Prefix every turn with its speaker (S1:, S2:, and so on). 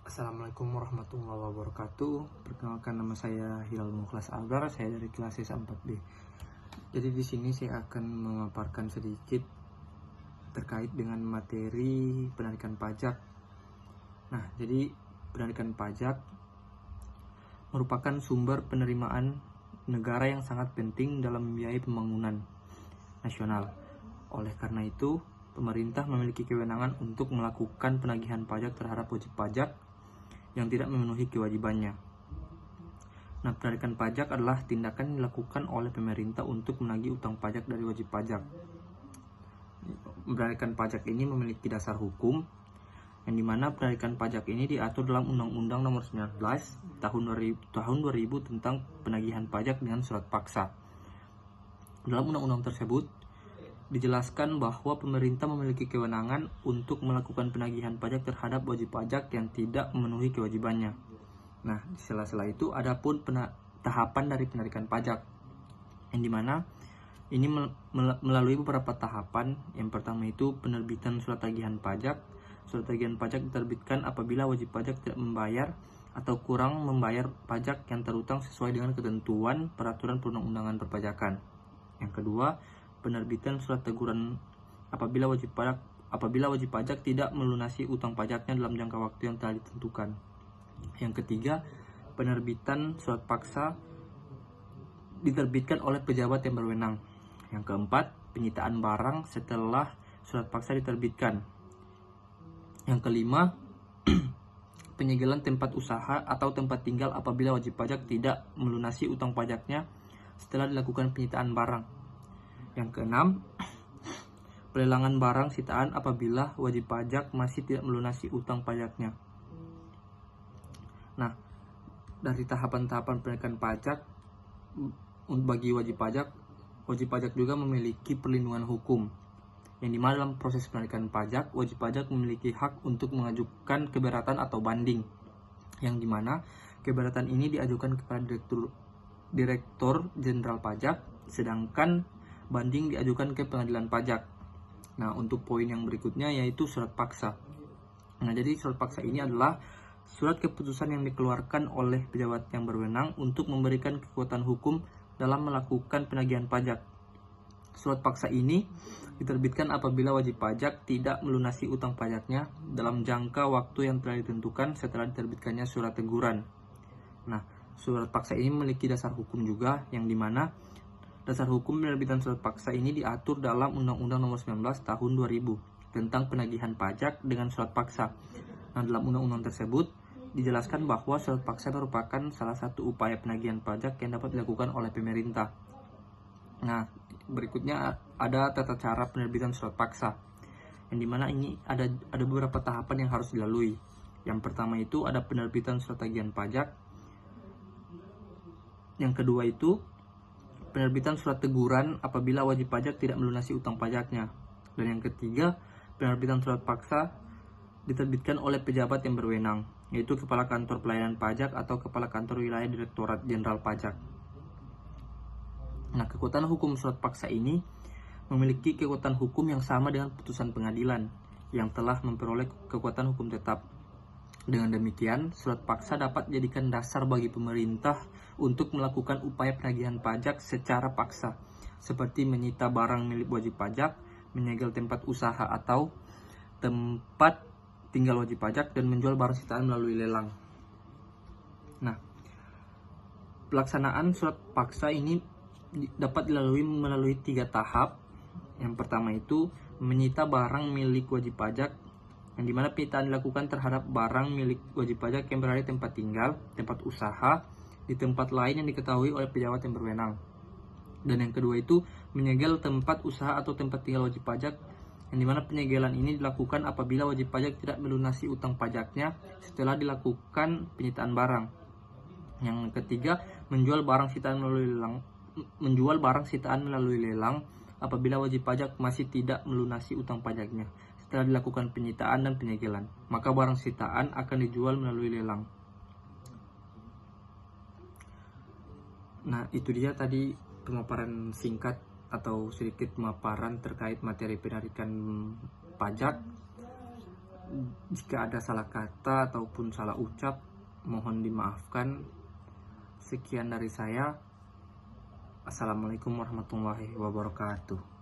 S1: Assalamualaikum warahmatullahi wabarakatuh. Perkenalkan, nama saya Hilal Mukhlas Albar, saya dari kelas S4B. Jadi di sini saya akan memaparkan sedikit terkait dengan materi penarikan pajak. Nah, jadi penarikan pajak merupakan sumber penerimaan negara yang sangat penting dalam membiayai pembangunan nasional. Oleh karena itu, pemerintah memiliki kewenangan untuk melakukan penagihan pajak terhadap wajib pajak yang tidak memenuhi kewajibannya. Nah, penarikan pajak adalah tindakan yang dilakukan oleh pemerintah untuk menagih utang pajak dari wajib pajak. Penarikan pajak ini memiliki dasar hukum, yang dimana penarikan pajak ini diatur dalam Undang-Undang Nomor 19 Tahun 2000 tentang penagihan pajak dengan surat paksa. Dalam undang-undang tersebut dijelaskan bahwa pemerintah memiliki kewenangan untuk melakukan penagihan pajak terhadap wajib pajak yang tidak memenuhi kewajibannya. Nah, di sela-sela itu ada pun tahapan dari penarikan pajak, yang dimana ini melalui beberapa tahapan. Yang pertama itu penerbitan surat tagihan pajak. Surat tagihan pajak diterbitkan apabila wajib pajak tidak membayar atau kurang membayar pajak yang terutang sesuai dengan ketentuan peraturan perundang-undangan perpajakan. Yang kedua, penerbitan surat teguran apabila wajib pajak tidak melunasi utang pajaknya dalam jangka waktu yang telah ditentukan. Yang ketiga, penerbitan surat paksa diterbitkan oleh pejabat yang berwenang. Yang keempat, penyitaan barang setelah surat paksa diterbitkan. Yang kelima, penyegelan tempat usaha atau tempat tinggal apabila wajib pajak tidak melunasi utang pajaknya setelah dilakukan penyitaan barang. Yang keenam, pelelangan barang sitaan apabila wajib pajak masih tidak melunasi utang pajaknya. Nah, dari tahapan-tahapan penarikan pajak bagi wajib pajak juga memiliki perlindungan hukum, yang dimana dalam proses penarikan pajak, wajib pajak memiliki hak untuk mengajukan keberatan atau banding, yang dimana keberatan ini diajukan kepada Direktur Jenderal Pajak, sedangkan banding diajukan ke pengadilan pajak. Nah, untuk poin yang berikutnya yaitu surat paksa. Nah, jadi surat paksa ini adalah surat keputusan yang dikeluarkan oleh pejabat yang berwenang untuk memberikan kekuatan hukum dalam melakukan penagihan pajak. Surat paksa ini diterbitkan apabila wajib pajak tidak melunasi utang pajaknya dalam jangka waktu yang telah ditentukan setelah diterbitkannya surat teguran. Nah, surat paksa ini memiliki dasar hukum juga, yang dimana dasar hukum penerbitan surat paksa ini diatur dalam Undang-Undang Nomor 19 Tahun 2000 tentang penagihan pajak dengan surat paksa. Nah, dalam undang-undang tersebut dijelaskan bahwa surat paksa merupakan salah satu upaya penagihan pajak yang dapat dilakukan oleh pemerintah. Nah, berikutnya ada tata cara penerbitan surat paksa, yang dimana ini ada beberapa tahapan yang harus dilalui. Yang pertama itu ada penerbitan surat tagihan pajak. Yang kedua itu penerbitan surat teguran apabila wajib pajak tidak melunasi utang pajaknya. Dan yang ketiga, penerbitan surat paksa diterbitkan oleh pejabat yang berwenang, yaitu Kepala Kantor Pelayanan Pajak atau Kepala Kantor Wilayah Direktorat Jenderal Pajak. Nah, kekuatan hukum surat paksa ini memiliki kekuatan hukum yang sama dengan putusan pengadilan yang telah memperoleh kekuatan hukum tetap. Dengan demikian, surat paksa dapat dijadikan dasar bagi pemerintah untuk melakukan upaya penagihan pajak secara paksa, seperti menyita barang milik wajib pajak, menyegel tempat usaha atau tempat tinggal wajib pajak, dan menjual barang sitaan melalui lelang. Nah, pelaksanaan surat paksa ini dapat dilalui melalui 3 tahap. Yang pertama itu menyita barang milik wajib pajak, yang dimana penyitaan dilakukan terhadap barang milik wajib pajak yang berada di tempat tinggal, tempat usaha, di tempat lain yang diketahui oleh pejabat yang berwenang. Dan yang kedua itu menyegel tempat usaha atau tempat tinggal wajib pajak, yang dimana penyegelan ini dilakukan apabila wajib pajak tidak melunasi utang pajaknya setelah dilakukan penyitaan barang. Yang ketiga, menjual barang sitaan melalui lelang apabila wajib pajak masih tidak melunasi utang pajaknya setelah dilakukan penyitaan dan penyegelan, maka barang sitaan akan dijual melalui lelang. Nah, itu dia tadi pemaparan singkat atau sedikit pemaparan terkait materi penarikan pajak. Jika ada salah kata ataupun salah ucap, mohon dimaafkan. Sekian dari saya. Assalamualaikum warahmatullahi wabarakatuh.